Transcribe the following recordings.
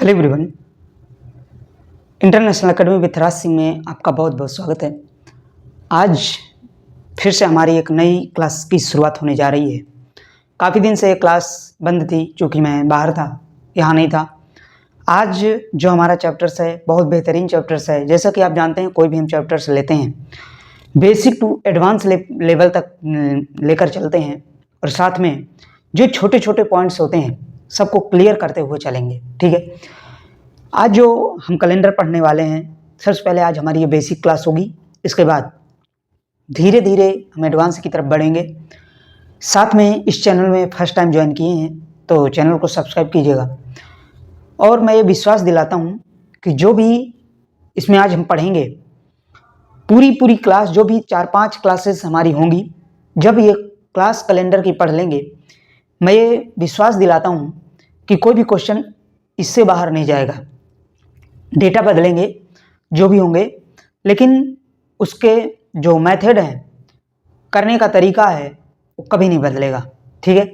Hello everyone, international academy with Raj Singh में आपका बहुत बहुत स्वागत है। आज फिर से हमारी एक नई क्लास की शुरुआत होने जा रही है। काफ़ी दिन से ये क्लास बंद थी क्योंकि मैं बाहर था, यहाँ नहीं था। आज जो हमारा चैप्टर्स है बहुत बेहतरीन चैप्टर्स है। जैसा कि आप जानते हैं, कोई भी हम चैप्टर्स लेते हैं बेसिक टू एडवांस लेवल तक लेकर चलते हैं और साथ में जो छोटे छोटे पॉइंट्स होते हैं सबको क्लियर करते हुए चलेंगे। ठीक है, आज जो हम कैलेंडर पढ़ने वाले हैं, सबसे पहले आज हमारी ये बेसिक क्लास होगी। इसके बाद धीरे धीरे हम एडवांस की तरफ बढ़ेंगे। साथ में इस चैनल में फर्स्ट टाइम ज्वाइन किए हैं तो चैनल को सब्सक्राइब कीजिएगा। और मैं ये विश्वास दिलाता हूँ कि जो भी इसमें आज हम पढ़ेंगे, पूरी क्लास जो भी 4-5 क्लासेस हमारी होंगी, जब ये क्लास कैलेंडर की पढ़ लेंगे, मैं ये विश्वास दिलाता हूँ कि कोई भी क्वेश्चन इससे बाहर नहीं जाएगा। डेटा बदलेंगे जो भी होंगे, लेकिन उसके जो मेथड हैं, करने का तरीका है, वो कभी नहीं बदलेगा। ठीक है,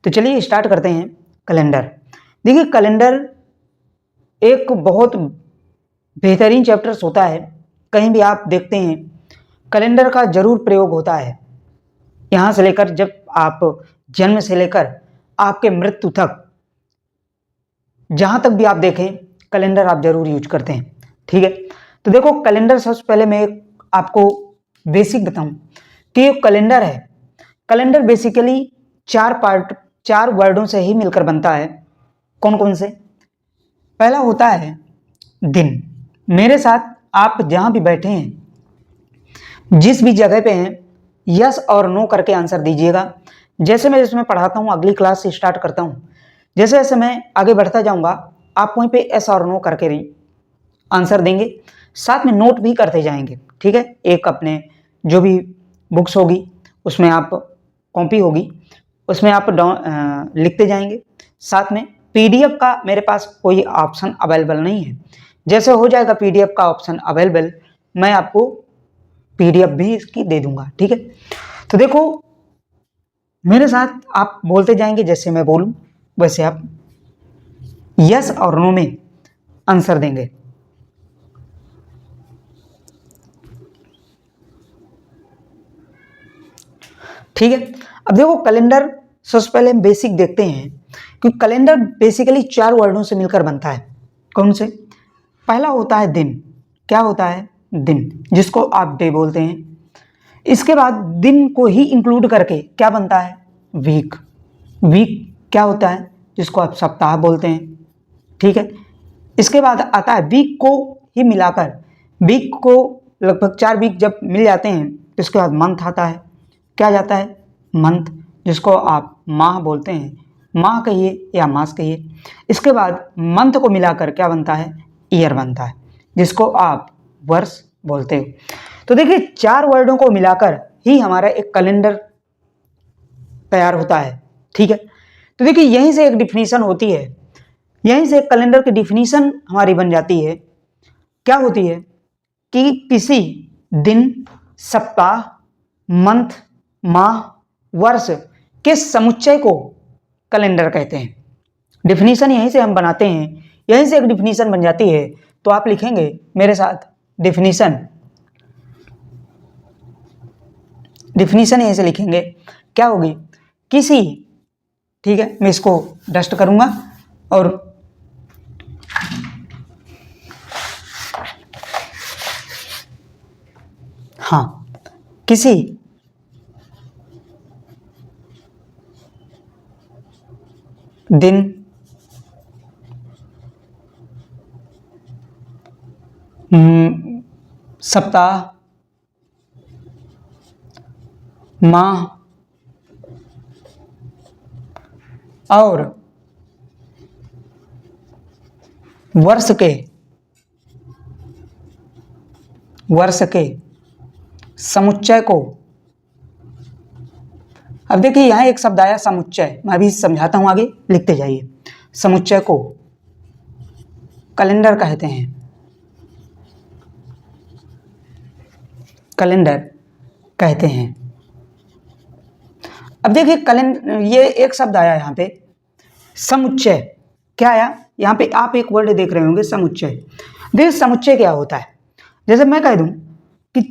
तो चलिए स्टार्ट करते हैं। कैलेंडर, देखिए कैलेंडर एक बहुत बेहतरीन चैप्टर्स होता है। कहीं भी आप देखते हैं कैलेंडर का जरूर प्रयोग होता है। यहाँ से लेकर जब आप जन्म से लेकर आपके मृत्यु तक, जहाँ तक भी आप देखें, कैलेंडर आप जरूर यूज करते हैं। ठीक है, तो देखो कैलेंडर, सबसे पहले मैं आपको बेसिक बताऊं कि ये कैलेंडर है। कैलेंडर बेसिकली 4 वर्डों से ही मिलकर बनता है। कौन कौन से? पहला होता है दिन। मेरे साथ आप जहां भी बैठे हैं, जिस भी जगह पे हैं, यस और नो करके आंसर दीजिएगा। जैसे मैं इसमें पढ़ाता हूं, अगली क्लास से स्टार्ट करता हूं, जैसे जैसे मैं आगे बढ़ता जाऊंगा, आप वहीं पे एस और नो करके आंसर देंगे। साथ में नोट भी करते जाएंगे। ठीक है, एक अपने जो भी बुक्स होगी उसमें आप, कॉपी होगी उसमें आप लिखते जाएंगे। साथ में पीडीएफ का मेरे पास कोई ऑप्शन अवेलेबल नहीं है। जैसे हो जाएगा पीडीएफ का ऑप्शन अवेलेबल, मैं आपको पीडीएफ भी इसकी दे दूंगा। ठीक है, तो देखो मेरे साथ आप बोलते जाएंगे, जैसे मैं बोलूं वैसे आप यस और नो में आंसर देंगे। ठीक है, अब देखो कैलेंडर सबसे पहले हम बेसिक देखते हैं कि कैलेंडर बेसिकली 4 वर्डों से मिलकर बनता है। कौन से? पहला होता है दिन। क्या होता है? दिन, जिसको आप डे बोलते हैं। इसके बाद दिन को ही इंक्लूड करके क्या बनता है? वीक। वीक क्या होता है? जिसको आप सप्ताह बोलते हैं। ठीक है, इसके बाद आता है वीक को ही मिलाकर, वीक को लगभग 4 वीक जब मिल जाते हैं तो इसके बाद मंथ आता है। क्या जाता है? मंथ, जिसको आप माह बोलते हैं, माह कहिए या मास कहिए। इसके बाद मंथ को मिलाकर क्या बनता है? ईयर बनता है, जिसको आप वर्ष बोलते हो। तो देखिए 4 वर्डों को मिलाकर ही हमारा एक कैलेंडर तैयार होता है। ठीक है, तो देखिए यहीं से एक डिफिनीशन होती है, यहीं से एक कैलेंडर की डिफिनीशन हमारी बन जाती है। क्या होती है कि किसी दिन, सप्ताह, मंथ, माह, वर्ष के समुच्चय को कैलेंडर कहते हैं। डिफिनीशन यहीं से हम बनाते हैं, यहीं से एक डिफिनीशन बन जाती है। तो आप लिखेंगे मेरे साथ डिफिनीशन। डिफिनीशन यहीं से लिखेंगे, क्या होगी? किसी, ठीक है, मैं इसको डस्ट करूंगा और हाँ, किसी दिन, सप्ताह, माह और वर्ष के समुच्चय को, अब देखिए यहां एक शब्द आया समुच्चय, मैं अभी समझाता हूं, आगे लिखते जाइए। समुच्चय को कैलेंडर कहते हैं। कैलेंडर कहते हैं। अब देखिए कैलेंडर, ये एक शब्द आया यहाँ पे समुच्चय, क्या आया? यहाँ पे आप एक वर्ड देख रहे होंगे समुच्चय। देखिए समुच्चय क्या होता है, जैसे मैं कह दूं कि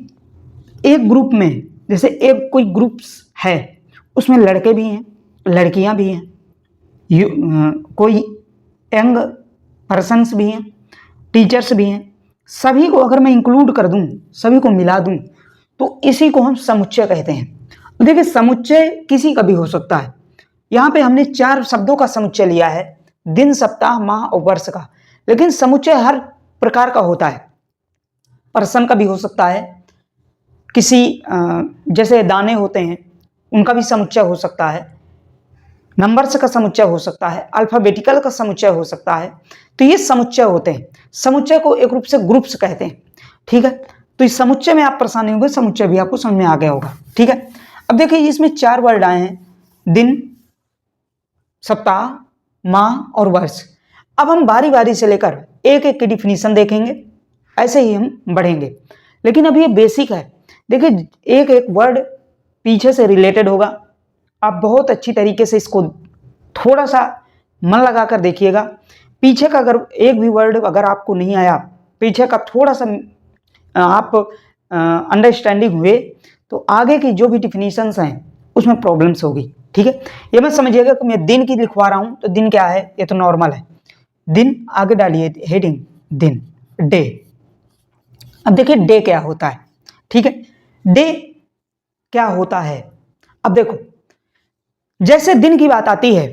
एक ग्रुप में, जैसे एक कोई ग्रुप्स है उसमें लड़के भी हैं, लड़कियां भी हैं, कोई यंग पर्सन्स भी हैं, टीचर्स भी हैं, सभी को अगर मैं इंक्लूड कर दूं, सभी को मिला दूं, तो इसी को हम समुच्चय कहते हैं। देखिए समुच्चय किसी का भी हो सकता है। यहाँ पे हमने 4 शब्दों का समुच्चय लिया है, दिन, सप्ताह, माह और वर्ष का, लेकिन समुच्चय हर प्रकार का होता है। पर्सन का भी हो सकता है, किसी जैसे दाने होते हैं उनका भी समुच्चय हो सकता है, नंबर्स का समुच्चय हो सकता है, अल्फाबेटिकल का समुच्चय हो सकता है। तो ये समुच्चय होते हैं। समुच्चय को एक रूप से ग्रुप्स कहते हैं। ठीक है, तो इस समुच्चय में आप परेशान नहीं होंगे, समुच्चय भी आपको समझ में आ गया होगा। ठीक है, अब देखिए इसमें 4 वर्ड आए हैं, दिन, सप्ताह, माह और वर्ष। अब हम बारी बारी से लेकर एक एक की डिफिनीशन देखेंगे, ऐसे ही हम बढ़ेंगे। लेकिन अब ये बेसिक है। देखिए एक एक वर्ड पीछे से रिलेटेड होगा, आप बहुत अच्छी तरीके से इसको थोड़ा सा मन लगाकर देखिएगा। पीछे का अगर एक भी वर्ड अगर आपको नहीं आया, पीछे का थोड़ा सा आप अंडरस्टैंडिंग हुए, तो आगे की जो भी डिफिनीशंस हैं उसमें प्रॉब्लम्स होगी। ठीक है, ये मत समझिएगा कि मैं दिन की लिखवा रहा हूं तो दिन क्या है, ये तो नॉर्मल है। दिन आगे डालिए हेडिंग, दिन, डे। अब देखिए डे क्या होता है। ठीक है, डे क्या होता है। अब देखो जैसे दिन की बात आती है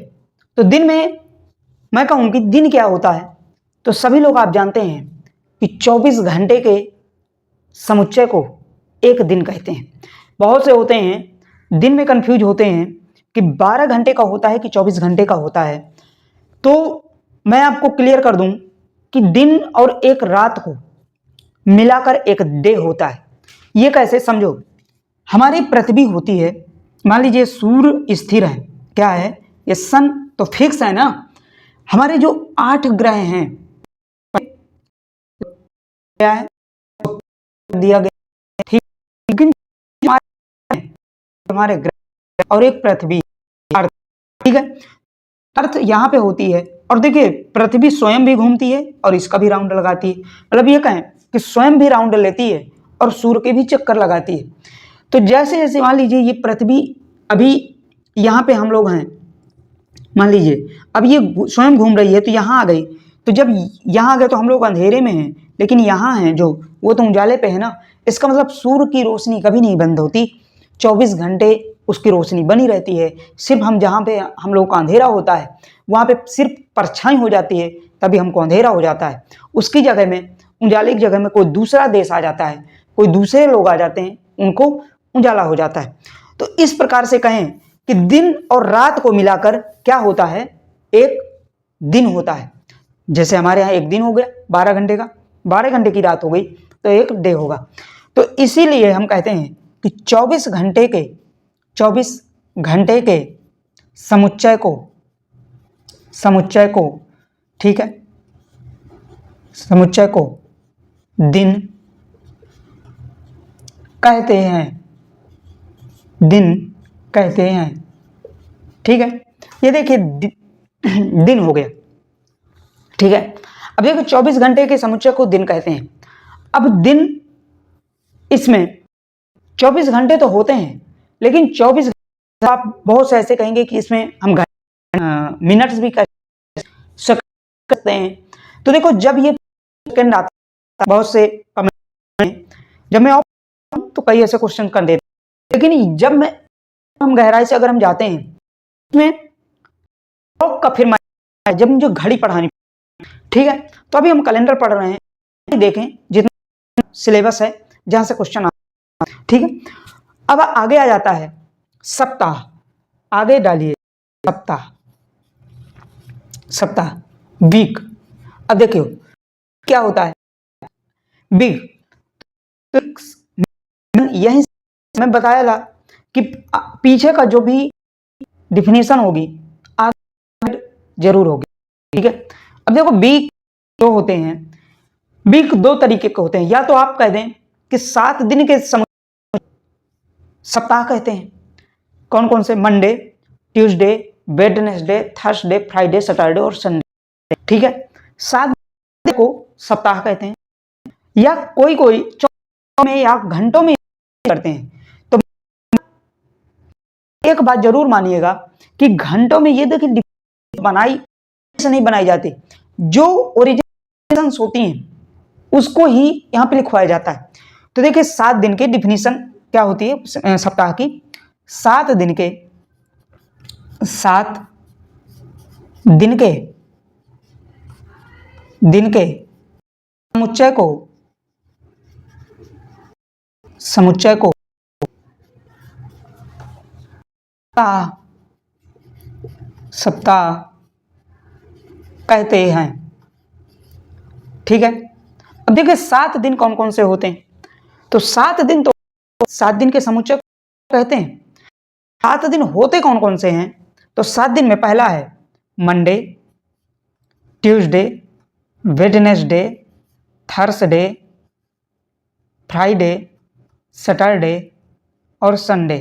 तो दिन में मैं कहूं कि दिन क्या होता है, तो सभी लोग आप जानते हैं कि 24 घंटे के समुच्चय को एक दिन कहते हैं। बहुत से होते हैं दिन में कंफ्यूज होते हैं कि 12 घंटे का होता है कि 24 घंटे का होता है। तो मैं आपको क्लियर कर दूं कि दिन और एक रात को मिलाकर एक डे होता है। ये कैसे समझो, हमारी पृथ्वी होती है, मान लीजिए सूर्य स्थिर है, क्या है ये सन तो फिक्स है ना। हमारे जो 8 ग्रह हैं क्या है दिया गया, ठीक, लेकिन हमारे ग्रह और एक पृथ्वी अर्थ, ठीक है, अर्थ यहाँ पे होती है। और देखिए पृथ्वी स्वयं भी घूमती है और इसका भी राउंड लगाती है, मतलब ये कहें कि स्वयं भी राउंड लेती है और सूर्य के भी चक्कर लगाती है। तो जैसे जैसे मान लीजिए ये पृथ्वी अभी यहाँ पे हम लोग हैं, मान लीजिए अब ये स्वयं घूम रही है तो यहाँ आ गई, तो जब यहाँ आ गए तो हम लोग अंधेरे में हैं, लेकिन यहाँ हैं जो वो तो उजाले पे है ना। इसका मतलब सूर्य की रोशनी कभी नहीं बंद होती, 24 घंटे उसकी रोशनी बनी रहती है। सिर्फ हम जहाँ पे हम लोग का अंधेरा होता है वहाँ पे सिर्फ परछाई हो जाती है, तभी हमको अंधेरा हो जाता है। उसकी जगह में, उजाले की जगह में कोई दूसरा देश आ जाता है, कोई दूसरे लोग आ जाते हैं, उनको उजाला हो जाता है। तो इस प्रकार से कहें कि दिन और रात को मिलाकर क्या होता है, एक दिन होता है। जैसे हमारे यहाँ एक दिन हो गया 12 घंटे का, 12 घंटे की रात हो गई तो एक डे होगा। तो इसीलिए हम कहते हैं कि 24 घंटे के समुच्चय को ठीक है, समुच्चय को दिन कहते हैं, दिन कहते हैं। ठीक है, ये देखिए दिन हो गया। ठीक है, अब देखो 24 घंटे के समुच्चय को दिन कहते हैं। अब दिन, इसमें 24 घंटे तो होते हैं, लेकिन 24 आप बहुत से ऐसे कहेंगे कि इसमें हम मिनट्स भी कर सकते हैं। तो देखो जब ये सेकंड आता है, बहुत से जब मैं तो कई ऐसे क्वेश्चन कर देते, लेकिन जब मैं हम गहराई से अगर हम जाते हैं इसमें का फिर जब मुझे घड़ी पढ़ानी, ठीक है, तो अभी हम कैलेंडर पढ़ रहे हैं, देखें जितना सिलेबस है जहां से क्वेश्चन आता है। ठीक है, अब आगे आ जाता है सप्ताह, आगे डालिए सप्ताह वीक। अब देखियो क्या होता है वीक, यही मैं बताया था कि पीछे का जो भी डिफिनेशन होगी आगे जरूर होगी। ठीक है, अब देखो वीक जो होते हैं, वीक 2 तरीके के होते हैं। या तो आप कह दें कि 7 दिन के सप्ताह कहते हैं। कौन कौन से, Monday, Tuesday, Wednesday, Thursday, Friday, Saturday और संडे। ठीक है, 7 दिन को सप्ताह कहते हैं, या कोई कोई में या घंटों में करते हैं। तो एक बात जरूर मानिएगा कि घंटों में ये देखिए बनाई नहीं बनाई जाती, जो ओरिजिनल होती हैं उसको ही यहां पे लिखवाया जाता है। तो देखिए 7 दिन की डिफिनीशन क्या होती है सप्ताह की। 7 दिन के समुच्चय को सप्ताह कहते हैं। ठीक है, अब देखिए 7 दिन कौन कौन से होते हैं। तो 7 दिन, तो 7 दिन के समुच्चय कहते हैं। 7 दिन होते कौन कौन से हैं? तो 7 दिन में पहला है Monday, Tuesday, Wednesday, Thursday, Friday, Saturday और संडे।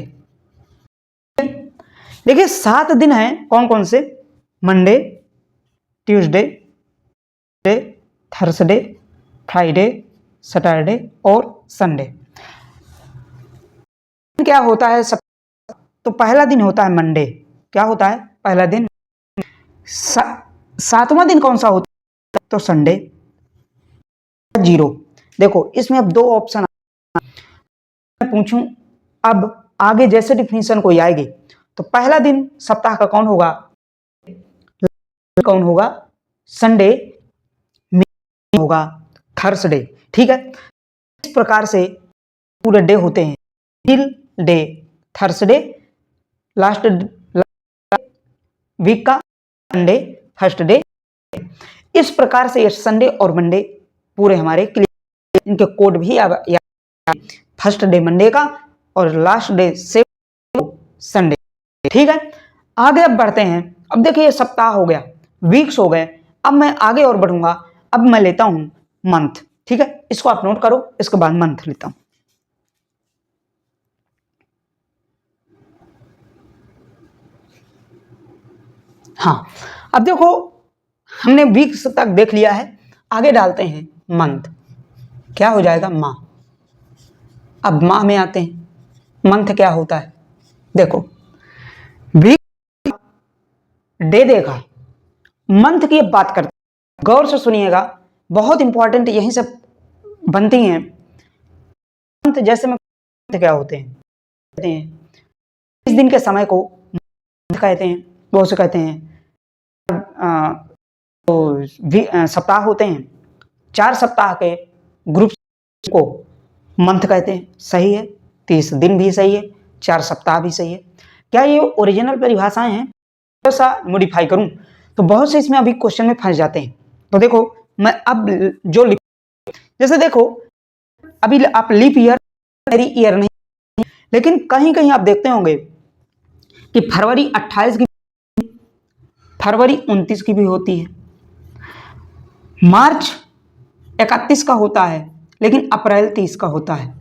देखिए 7 दिन हैं कौन कौन से? Monday, Tuesday, Thursday, Friday, Saturday और संडे। क्या होता है सब? तो पहला दिन होता है मंडे। क्या होता है पहला दिन? 7वां दिन कौन सा होता है? तो संडे। 0। देखो इसमें अब 2 ऑप्शन मैं पूछूं, अब आगे जैसे डिफिनीशन कोई आएगी तो पहला दिन सप्ताह का कौन होगा? संडे होगा, थर्सडे। ठीक है, इस प्रकार से पूरे डे होते हैं। Middle day Thursday, last week का संडे, फर्स्ट डे। इस प्रकार से ये संडे और मंडे पूरे हमारे क्लियर। इनके कोड भी फर्स्ट डे मंडे का और लास्ट डे से संडे। ठीक है, आगे अब बढ़ते हैं। अब देखिए सप्ताह हो गया, वीक्स हो गए। अब मैं आगे और बढ़ूंगा। अब मैं लेता हूं मंथ। ठीक है, इसको आप नोट करो, इसके बाद मंथ लेता हूं। हाँ, अब देखो हमने वीक्स तक देख लिया है, आगे डालते हैं मंथ। क्या हो जाएगा? माह। अब माह में आते हैं। मंथ क्या होता है? देखो वीक डे देखा, मंथ की बात करते हैं। गौर से सुनिएगा, बहुत इंपॉर्टेंट यहीं से बनती हैं। मंथ जैसे में क्या होते हैं? इस दिन के समय को मंथ कहते हैं, बहुत से कहते हैं। तो सप्ताह होते हैं, 4 सप्ताह के ग्रुप को मंथ कहते हैं। सही है, 30 दिन भी सही है, 4 सप्ताह भी सही है। क्या ये ओरिजिनल परिभाषाएं हैं? थोड़ा सा मॉडिफाई करूं तो बहुत से इसमें अभी क्वेश्चन में फंस जाते हैं। तो देखो मैं अब जो जैसे देखो अभी आप लीप ईयर ईयर नहीं, लेकिन कहीं कहीं आप देखते होंगे कि फरवरी 28 की, फरवरी 29 की भी होती है, मार्च 31 का होता है, लेकिन अप्रैल 30 का होता है।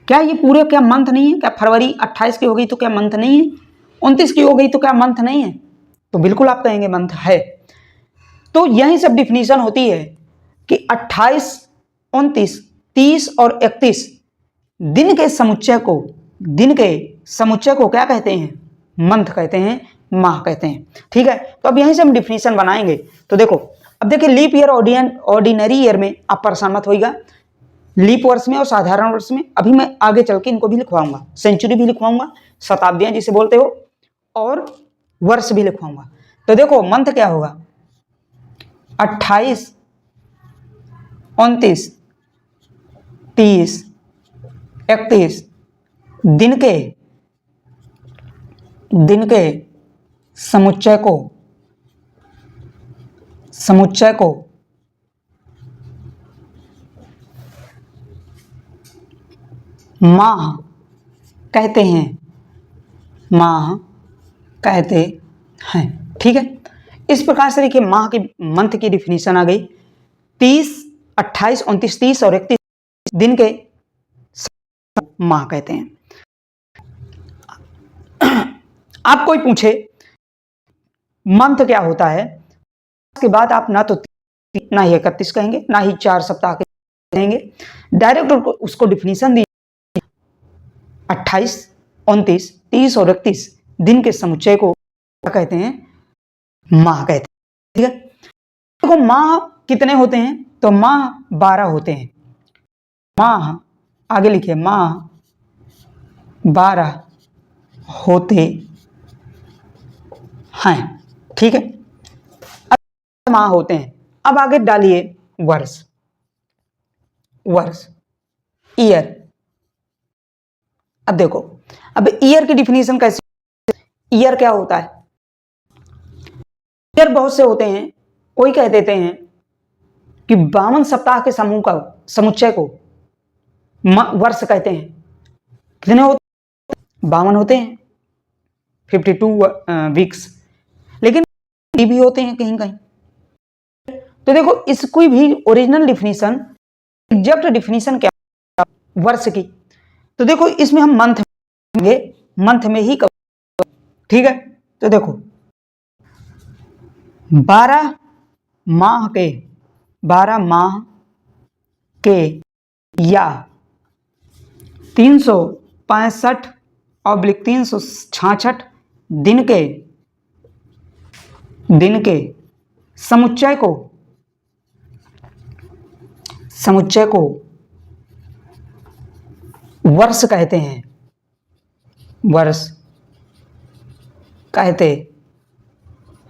क्या ये पूरे क्या मंथ नहीं है? क्या फरवरी 28 की हो गई तो क्या मंथ नहीं है? 29 की हो गई तो क्या मंथ नहीं है? तो बिल्कुल आप कहेंगे मंथ है। तो यही सब डिफिनीशन होती है कि 28, 29, 30 और 31 दिन के समुच्चय को क्या कहते हैं? मंथ कहते हैं, माह कहते हैं। ठीक है, तो अब यहीं से हम डिफिनीशन बनाएंगे। तो देखो अब देखिए लीप ईयर ऑर्डिनरी ईयर में आप परेशान मत होइएगा, लीप वर्ष में और साधारण वर्ष में अभी मैं आगे चल के इनको भी लिखवाऊंगा, सेंचुरी भी लिखवाऊंगा, शताब्दियां जिसे बोलते हो, और वर्ष भी लिखवाऊंगा। तो देखो मंथ क्या होगा? 28, 29, 30, 31 दिन के समुच्चय को माह कहते हैं। ठीक है, इस प्रकार से देखिए माह की, मंथ की डिफिनीशन आ गई। 30, 28, 29, 30 और 31 दिन के माह कहते हैं। आप कोई पूछे मंथ क्या होता है, उसके बाद आप ना तो ना ही 31 कहेंगे, ना ही 4 सप्ताह के कहेंगे, डायरेक्ट उसको डिफिनीशन दी 28, 29, 30 और 31 दिन के समुच्चय को क्या कहते हैं? माह कहते हैं। ठीक है, देखो माह कितने होते हैं? तो माह 12 होते हैं। माह आगे लिखिए, माह 12 होते हैं। ठीक है, अब माह होते हैं। अब आगे डालिए वर्ष, वर्ष, ईयर। अब देखो, अब ईयर की डिफिनीशन कैसे? ईयर क्या होता है? ईयर बहुत से होते हैं, कोई कह देते हैं कि 52 सप्ताह के समूह का समुच्चय को वर्ष कहते हैं। कितने होते? 52 होते हैं, 52 वीक्स, लेकिन भी होते हैं कहीं कहीं। तो देखो, इसकी भी ओरिजिनल डिफिनीशन, एग्जैक्ट डिफिनीशन क्या वर्ष की? तो देखो, इसमें हम मंथ में ही कवर। ठीक है, तो देखो 12 माह के या 365/366 दिन के समुच्चय को वर्ष कहते हैं, वर्ष कहते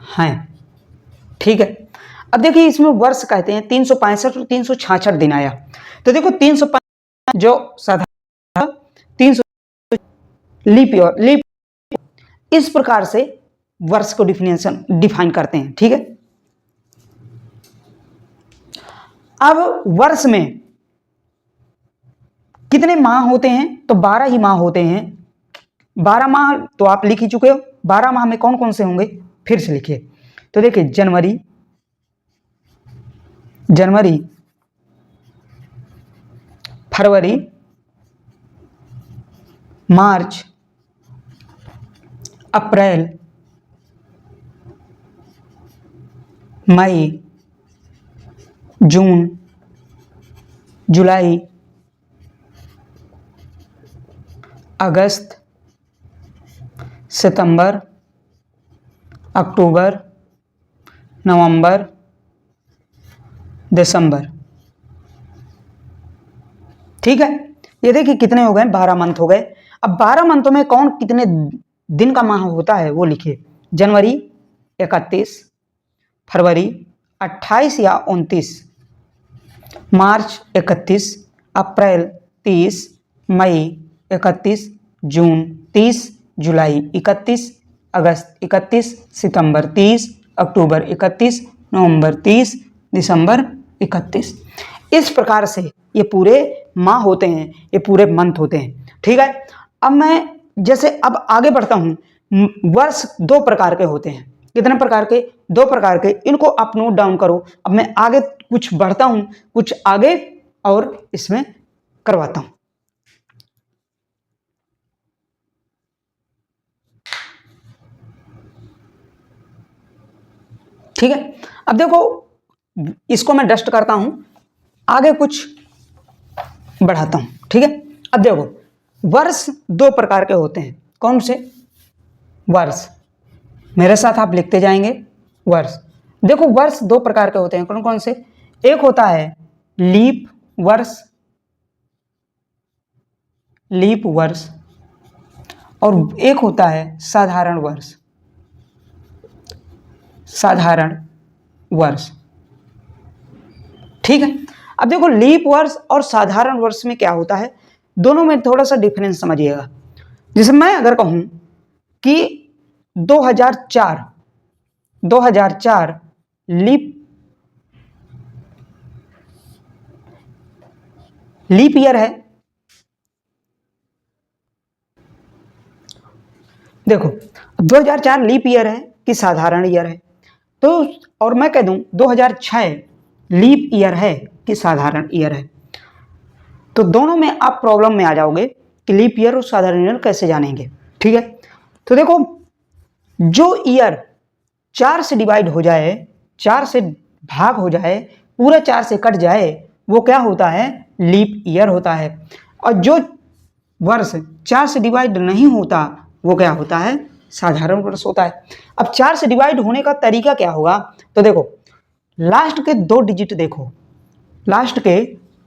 हैं। ठीक है, अब देखिए इसमें वर्ष कहते हैं 365 और 366 दिन आया। तो देखो 365 जो साधारण, 300 लीप ईयर, इस प्रकार से वर्ष को डिफाइन करते हैं। ठीक है, अब वर्ष में कितने माह होते हैं? तो 12 ही माह होते हैं। 12 माह तो आप लिख ही चुके हो। 12 माह में कौन कौन से होंगे? फिर से लिखिए। तो देखिए, जनवरी, फरवरी, मार्च, अप्रैल, मई, जून, जुलाई, अगस्त, सितंबर, अक्टूबर, नवंबर, दिसंबर। ठीक है, ये देखिए कितने हो गए? 12 मंथ हो गए। अब 12 मंथों में कौन कितने दिन का माह होता है वो लिखिए। जनवरी 31, फरवरी 28 या 29, मार्च 31, अप्रैल 30, मई 31, जून 30, जुलाई 31, अगस्त 31, सितंबर 30, अक्टूबर 31, नवंबर 30, दिसंबर 31। इस प्रकार से ये पूरे माह होते हैं, ये पूरे मंथ होते हैं। ठीक है, अब मैं जैसे अब आगे बढ़ता हूं। वर्ष 2 प्रकार के होते हैं। कितने प्रकार के? 2 प्रकार के। इनको आप नोट डाउन करो। अब मैं आगे कुछ बढ़ता हूं, कुछ आगे और इसमें करवाता हूं। ठीक है, अब देखो इसको मैं डस्ट करता हूं, आगे कुछ बढ़ाता हूं। ठीक है, अब देखो वर्ष 2 प्रकार के होते हैं। कौन से वर्ष? मेरे साथ आप लिखते जाएंगे। वर्ष, देखो वर्ष 2 प्रकार के होते हैं। कौन कौन से? एक होता है लीप वर्ष, और एक होता है साधारण वर्ष। ठीक है, अब देखो लीप वर्ष और साधारण वर्ष में क्या होता है, दोनों में थोड़ा सा डिफरेंस समझिएगा। जैसे मैं अगर कहूं कि 2004 लीप ईयर है। देखो 2004 लीप ईयर है कि साधारण ईयर है? तो और मैं कह दूं 2006 लीप ईयर है कि साधारण ईयर है, तो दोनों में आप प्रॉब्लम में आ जाओगे कि लीप ईयर और साधारण ईयर कैसे जानेंगे। ठीक है, तो देखो जो ईयर 4 से डिवाइड हो जाए, 4 से भाग हो जाए, पूरा 4 से कट जाए, वो क्या होता है? लीप ईयर होता है। और जो वर्ष 4 से डिवाइड नहीं होता वो क्या होता है? साधारण वर्ष होता है। अब 4 से डिवाइड होने का तरीका क्या होगा? तो देखो, लास्ट के 2 डिजिट देखो, लास्ट के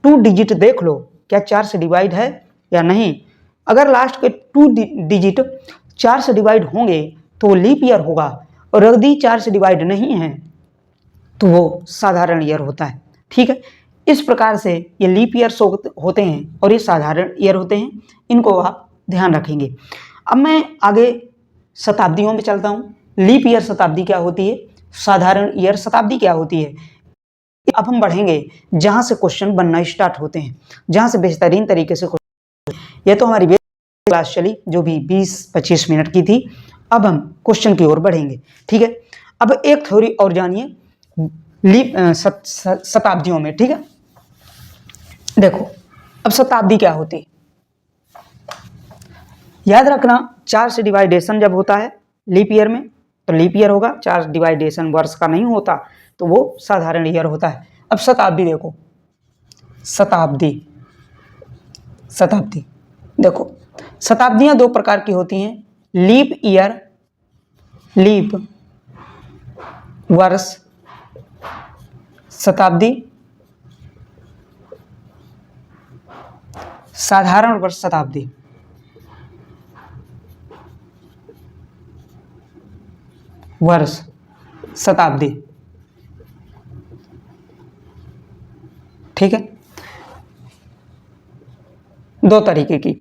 2 डिजिट देख लो, क्या 4 से डिवाइड है या नहीं। अगर लास्ट के 2 डिजिट 4 से डिवाइड होंगे तो वो लीप ईयर होगा, और यदि 4 से डिवाइड नहीं है तो वो साधारण ईयर होता है। ठीक है, इस प्रकार से ये लीप ईयर्स होते हैं और ये साधारण ईयर होते हैं, इनको आप ध्यान रखेंगे। अब मैं आगे शताब्दियों में चलता हूँ। लीप ईयर शताब्दी क्या होती है, साधारण ईयर शताब्दी क्या होती है। अब हम बढ़ेंगे जहां से क्वेश्चन बनना स्टार्ट होते हैं, जहां से बेहतरीन तरीके से क्वेश्चन। ये तो हमारी क्लास चली जो भी 20-25 मिनट की थी। अब हम क्वेश्चन की ओर बढ़ेंगे। ठीक है, अब एक थ्योरी और जानिए लीप शताब्दियों में। ठीक है, देखो अब शताब्दी क्या होती है, याद रखना 4 से डिवाइडेशन जब होता है लीप ईयर में तो लीप ईयर होगा, 4 डिवाइडेशन वर्ष का नहीं होता तो वो साधारण ईयर होता है। अब शताब्दी देखो, शताब्दी शताब्दी देखो, शताब्दियां 2 प्रकार की होती हैं, लीप ईयर, लीप वर्ष शताब्दी, साधारण वर्ष शताब्दी। वर्ष शताब्दी। ठीक है, 2 तरीके की।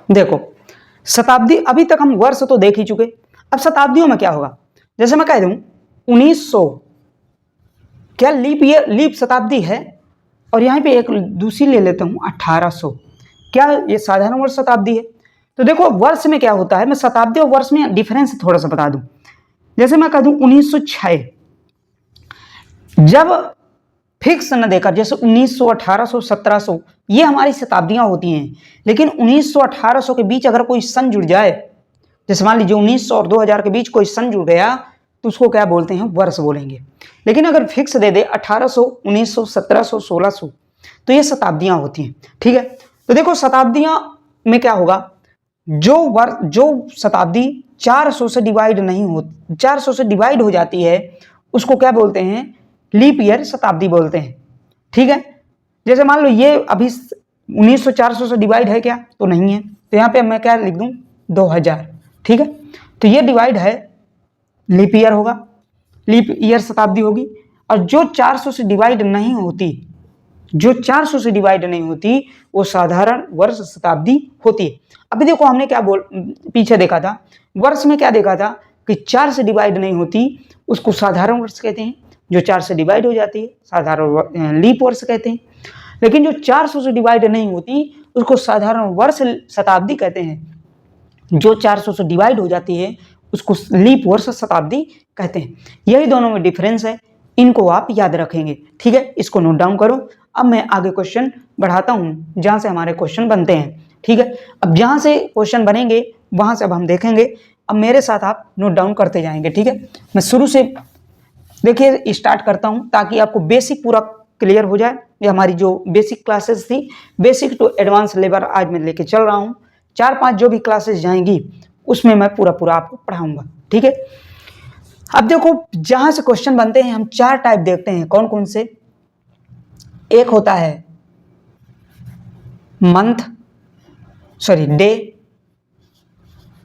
देखो शताब्दी, अभी तक हम वर्ष तो देख ही चुके, अब शताब्दियों में क्या होगा। जैसे मैं कह दूं 1900, क्या लीप ईयर, लीप शताब्दी है, और यहां पे एक दूसरी ले लेता हूं 1800, क्या ये साधारण वर्ष शताब्दी है। तो देखो वर्ष में क्या होता है, मैं शताब्दी और वर्ष में डिफरेंस थोड़ा सा बता दूं। जैसे मैं कह दूं 1906, जब फिक्स न देकर, जैसे 1900, 1800, 1700, ये हमारी शताब्दियां होती हैं, लेकिन 1900 1800 के बीच अगर कोई सन जुड़ जाए, जैसे मान लीजिए 1900 और 2000 के बीच कोई सन जुड़ गया तो उसको क्या बोलते हैं, वर्ष बोलेंगे। लेकिन अगर फिक्स दे दे 1800, 1900, 1700, 1600, तो ये शताब्दियां होती हैं। ठीक है, तो देखो शताब्दियां में क्या होगा, जो शताब्दी 400 से डिवाइड नहीं हो, 400 से डिवाइड हो जाती है उसको क्या बोलते हैं, लीप ईयर शताब्दी बोलते हैं। ठीक है, जैसे मान लो ये अभी 1900 400 से डिवाइड है क्या, तो नहीं है, तो यहाँ पे मैं क्या लिख दूं, 2000। ठीक है, तो ये डिवाइड है, लीप ईयर होगा, लीप ईयर शताब्दी होगी। और जो 400 से डिवाइड नहीं होती, जो 400 से डिवाइड नहीं होती वो साधारण वर्ष शताब्दी होती है। अभी देखो हमने क्या पीछे देखा था, वर्ष में क्या देखा था कि 4 से डिवाइड नहीं होती उसको साधारण वर्ष कहते हैं, जो 4 से डिवाइड हो जाती है साधारण लीप वर्ष कहते हैं। लेकिन जो 400 से डिवाइड नहीं होती उसको साधारण वर्ष शताब्दी कहते हैं, जो 400 से डिवाइड हो जाती है उसको लीप वर्ष शताब्दी कहते हैं। यही दोनों में डिफरेंस है, इनको आप याद रखेंगे। ठीक है, इसको नोट डाउन करो। अब मैं आगे क्वेश्चन बढ़ाता हूं जहां से हमारे क्वेश्चन बनते हैं। ठीक है, अब जहां से क्वेश्चन बनेंगे वहां से अब हम देखेंगे। अब मेरे साथ आप नोट डाउन करते जाएंगे। ठीक है, मैं शुरू से देखिए स्टार्ट करता हूं ताकि आपको बेसिक पूरा क्लियर हो जाए। ये हमारी जो बेसिक क्लासेस थी, बेसिक टू एडवांस लेवल आज मैं लेके चल रहा हूं। 4-5 जो भी क्लासेस जाएंगी उसमें मैं पूरा आपको पढ़ाऊंगा। ठीक है, अब देखो जहां से क्वेश्चन बनते हैं हम 4 टाइप देखते हैं, कौन कौन से। एक होता है मंथ, सॉरी डे,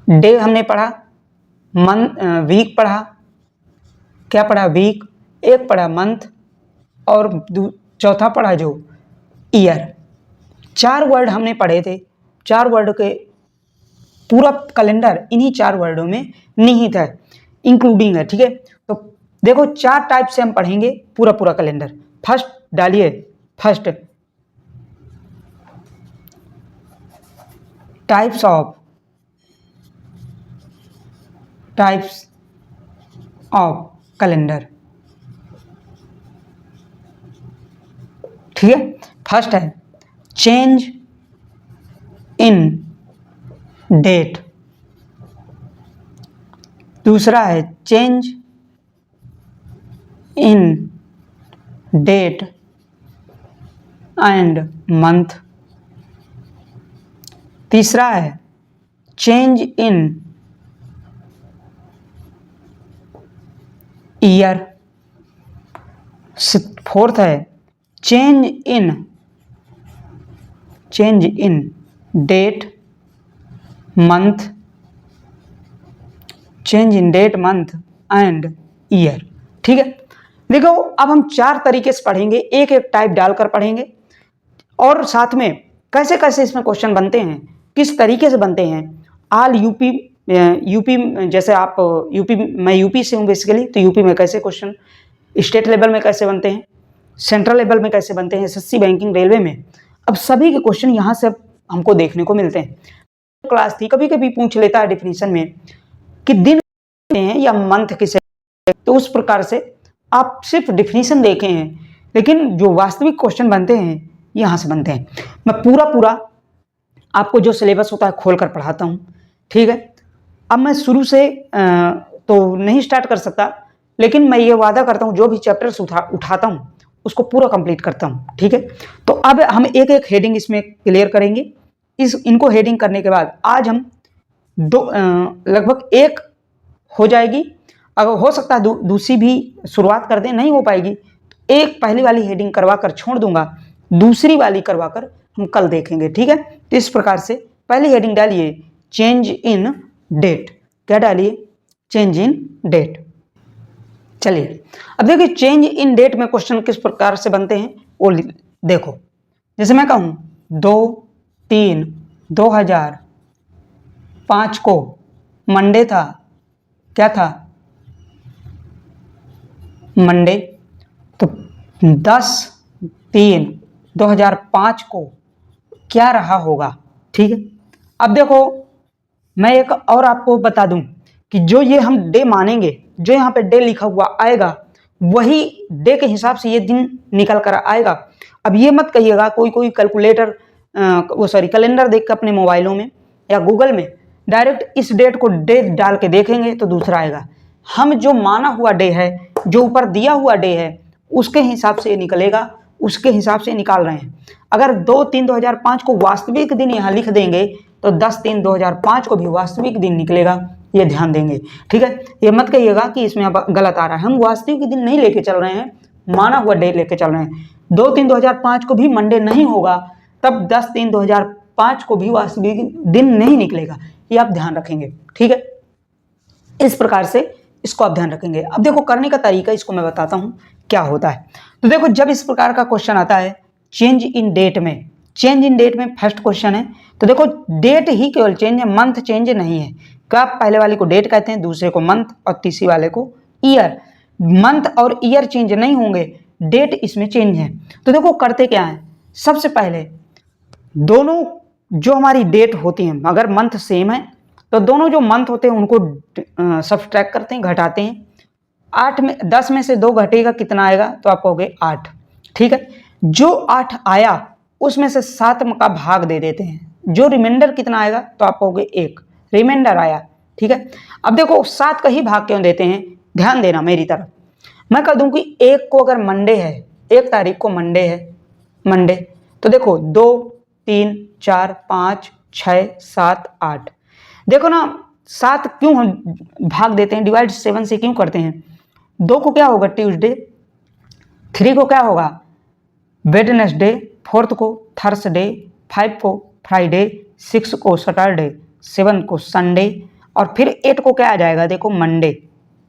डे हमने पढ़ा, मंथ वीक पढ़ा, क्या पढ़ा, वीक, एक पढ़ा मंथ, और चौथा पढ़ा जो ईयर। 4 वर्ड हमने पढ़े थे, 4 वर्ड के पूरा कैलेंडर इन्हीं 4 वर्डों में निहित है, इंक्लूडिंग है। ठीक है, तो देखो 4 टाइप से हम पढ़ेंगे पूरा कैलेंडर। फर्स्ट डालिए, फर्स्ट टाइप्स ऑफ कैलेंडर। ठीक है, फर्स्ट है चेंज इन डेट। दूसरा है change in date and month. तीसरा है चेंज इन ईयर। फोर्थ है change in date month, change in date month and year. ठीक है, देखो अब हम 4 तरीके से पढ़ेंगे, एक एक टाइप डालकर पढ़ेंगे और साथ में कैसे कैसे इसमें क्वेश्चन बनते हैं, किस तरीके से बनते हैं। ऑल यूपी जैसे आप यूपी, मैं यूपी से हूँ बेसिकली, तो यूपी में कैसे क्वेश्चन, स्टेट लेवल में कैसे बनते हैं, सेंट्रल लेवल में कैसे बनते हैं, एसएससी, बैंकिंग, रेलवे में, अब सभी के क्वेश्चन यहाँ से हमको देखने को मिलते हैं। क्लास थी, कभी कभी पूछ लेता है डिफिनीशन में कि दिन हैं या मंथ किसे, तो उस प्रकार से आप सिर्फ डिफिनीशन देखे हैं, लेकिन जो वास्तविक क्वेश्चन बनते हैं यहाँ से बनते हैं। मैं पूरा आपको जो सिलेबस होता है खोल कर पढ़ाता हूँ। ठीक है, अब मैं शुरू से तो नहीं स्टार्ट कर सकता, लेकिन मैं ये वादा करता हूँ जो भी चैप्टर्स उठाता हूँ उसको पूरा कंप्लीट करता हूँ। ठीक है, तो अब हम एक एक हेडिंग इसमें क्लियर करेंगे। इनको हेडिंग करने के बाद आज हम लगभग एक हो जाएगी, अगर हो सकता है दूसरी भी शुरुआत कर दें, नहीं हो पाएगी तो एक पहली वाली हेडिंग करवा कर छोड़ दूंगा, दूसरी वाली करवा कर हम कल देखेंगे। ठीक है, तो इस प्रकार से पहली हेडिंग डालिए चेंज इन डेट। क्या डालिए? Change in date. चलिए अब देखिए चेंज इन डेट में क्वेश्चन किस प्रकार से बनते हैं वो देखो। जैसे मैं कहूँ 2/3/2005 को मंडे था, क्या था? मंडे। तो 10/3/2005 को क्या रहा होगा? ठीक है, अब देखो मैं एक और आपको बता दूं कि जो ये हम डे मानेंगे, जो यहाँ पे डे लिखा हुआ आएगा वही डे के हिसाब से ये दिन निकल कर आएगा। अब ये मत कहिएगा कोई कैलकुलेटर कैलेंडर देख कर अपने मोबाइलों में या गूगल में डायरेक्ट इस डेट को डे डाल के देखेंगे तो दूसरा आएगा। हम जो माना हुआ डे है, जो ऊपर दिया हुआ डे है, उसके हिसाब से निकलेगा, उसके हिसाब से निकाल रहे हैं। अगर 2/3/2005 को वास्तविक दिन यहाँ लिख देंगे तो 10/3/2005 को भी वास्तविक दिन निकलेगा, ये ध्यान देंगे। ठीक है, ये मत कहिएगा कि इसमें अब गलत आ रहा है, हम वास्तविक दिन नहीं लेके चल रहे हैं, माना हुआ डे लेके चल रहे हैं। 2/3/2005 को भी मंडे नहीं होगा, तब 10/3/2005 को भी वास्तविक दिन नहीं निकलेगा, ये आप ध्यान रखेंगे। ठीक है, इस प्रकार से इसको आप ध्यान रखेंगे। अब देखो करने का तरीका इसको मैं बताता हूं क्या होता है। तो देखो जब इस प्रकार का क्वेश्चन आता है चेंज इन डेट में, चेंज इन डेट में फर्स्ट क्वेश्चन है, तो देखो डेट ही केवल चेंज है, मंथ चेंज नहीं है। क्या पहले वाले को डेट कहते हैं, दूसरे को मंथ और तीसरी वाले को ईयर। मंथ और ईयर चेंज नहीं होंगे, डेट इसमें चेंज है। तो देखो करते क्या है, सबसे पहले दोनों जो हमारी डेट होती हैं, अगर मंथ सेम है तो दोनों जो मंथ होते हैं उनको सब्सट्रैक्ट करते हैं, घटाते हैं। 10 में से 2 घटेगा, कितना आएगा? तो आप कहोगे 8। ठीक है, जो 8 आया उसमें से 7 का भाग दे देते हैं, जो रिमाइंडर कितना आएगा? तो आप कहोगे 1 रिमाइंडर आया। ठीक है, अब देखो 7 का ही भाग क्यों देते हैं, ध्यान देना मेरी तरफ। मैं कह दूं कि 1 को अगर मंडे है, 1 तारीख को मंडे है, मंडे, तो देखो 2 3 4 5 6 7 8, देखो ना 7 क्यों हम भाग देते हैं, डिवाइड 7 से क्यों करते हैं? 2 को क्या होगा? ट्यूसडे, 3 को क्या होगा? वेडनेसडे, 4 को थर्सडे, 5 को फ्राइडे, 6 को सैटरडे, 7 को संडे, और फिर 8 को क्या आ जाएगा? देखो मंडे।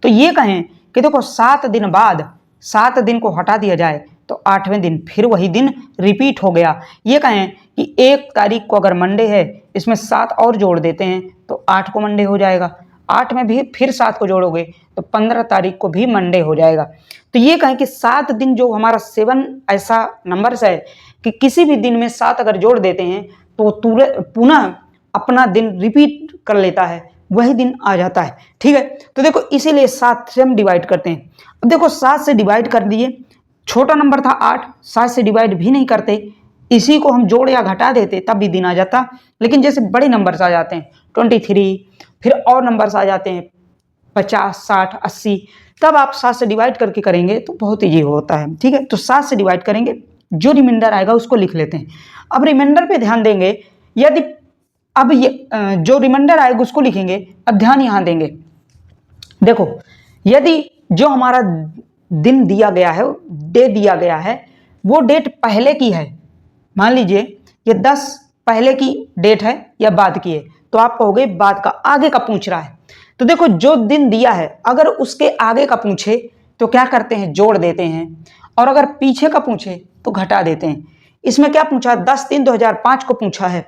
तो ये कहें कि देखो 7 दिन बाद 7 दिन को हटा दिया जाए तो 8वें दिन फिर वही दिन रिपीट हो गया। ये कहें कि 1 तारीख को अगर मंडे है, इसमें 7 और जोड़ देते हैं तो 8 को मंडे हो जाएगा, 8 में भी फिर 7 को जोड़ोगे तो 15 तारीख को भी मंडे हो जाएगा। तो ये कहें कि 7 दिन, जो हमारा 7 ऐसा नंबर्स है कि किसी भी दिन में 7 अगर जोड़ देते हैं तो पुनः अपना दिन रिपीट कर लेता है, वही दिन आ जाता है। ठीक है, तो देखो इसीलिए 7 से हम डिवाइड करते हैं। अब देखो 7 से डिवाइड कर दिए, छोटा नंबर था 8, 7 से डिवाइड भी नहीं करते, इसी को हम जोड़ या घटा देते तब भी दिन आ जाता, लेकिन जैसे बड़े नंबर्स आ जाते हैं 23, फिर और नंबर्स आ जाते हैं 50, 60, 80, तब आप 7 से डिवाइड करके करेंगे तो बहुत ईजी होता है। ठीक है, तो 7 से डिवाइड करेंगे, जो रिमाइंडर आएगा उसको लिख लेते हैं। अब रिमाइंडर पे ध्यान देंगे, यदि अब ये जो रिमाइंडर आएगा उसको लिखेंगे। अब ध्यान यहाँ देंगे, देखो यदि जो हमारा दिन दिया गया है, डे दिया गया है, वो डेट पहले की है, मान लीजिए ये 10 पहले की डेट है या बाद की है, तो आप कहोगे बाद का, आगे का पूछ रहा है। तो देखो जो दिन दिया है अगर उसके आगे का पूछे तो क्या करते हैं, जोड़ देते हैं, और अगर पीछे का पूछे तो घटा देते हैं। इसमें क्या पूछा, 10/3/2005 को पूछा है,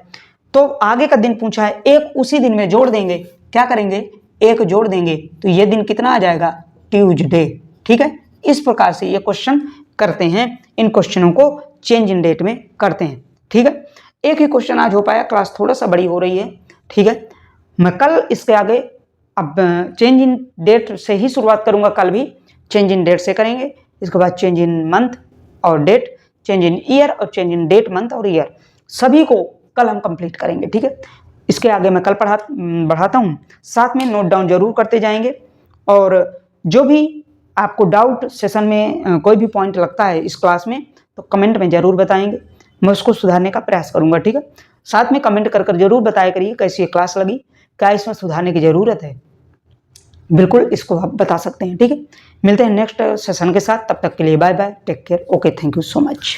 तो आगे का दिन पूछा है, एक उसी दिन में जोड़ देंगे। क्या करेंगे, एक जोड़ देंगे, तो ये दिन कितना आ जाएगा, ट्यूसडे। ठीक है, इस प्रकार से ये क्वेश्चन करते हैं, इन क्वेश्चनों को चेंज इन डेट में करते हैं। ठीक है, एक ही क्वेश्चन आज हो पाया, क्लास थोड़ा सा बड़ी हो रही है। ठीक है, मैं कल इसके आगे अब चेंज इन डेट से ही शुरुआत करूंगा, कल भी चेंज इन डेट से करेंगे, इसके बाद चेंज इन मंथ और डेट, चेंज इन ईयर और चेंज इन डेट, मंथ और ईयर, सभी को कल हम कंप्लीट करेंगे। ठीक है, इसके आगे मैं कल बढ़ाता हूँ, साथ में नोट डाउन जरूर करते जाएंगे, और जो भी आपको डाउट सेशन में कोई भी पॉइंट लगता है इस क्लास में तो कमेंट में जरूर बताएंगे, मैं उसको सुधारने का प्रयास करूंगा। ठीक है, साथ में कमेंट कर जरूर बताया करिए कैसी ये क्लास लगी, क्या इसमें सुधारने की जरूरत है, बिल्कुल इसको आप बता सकते हैं। ठीक है, मिलते हैं नेक्स्ट सेशन के साथ, तब तक के लिए bye bye, take care, okay, thank you so much.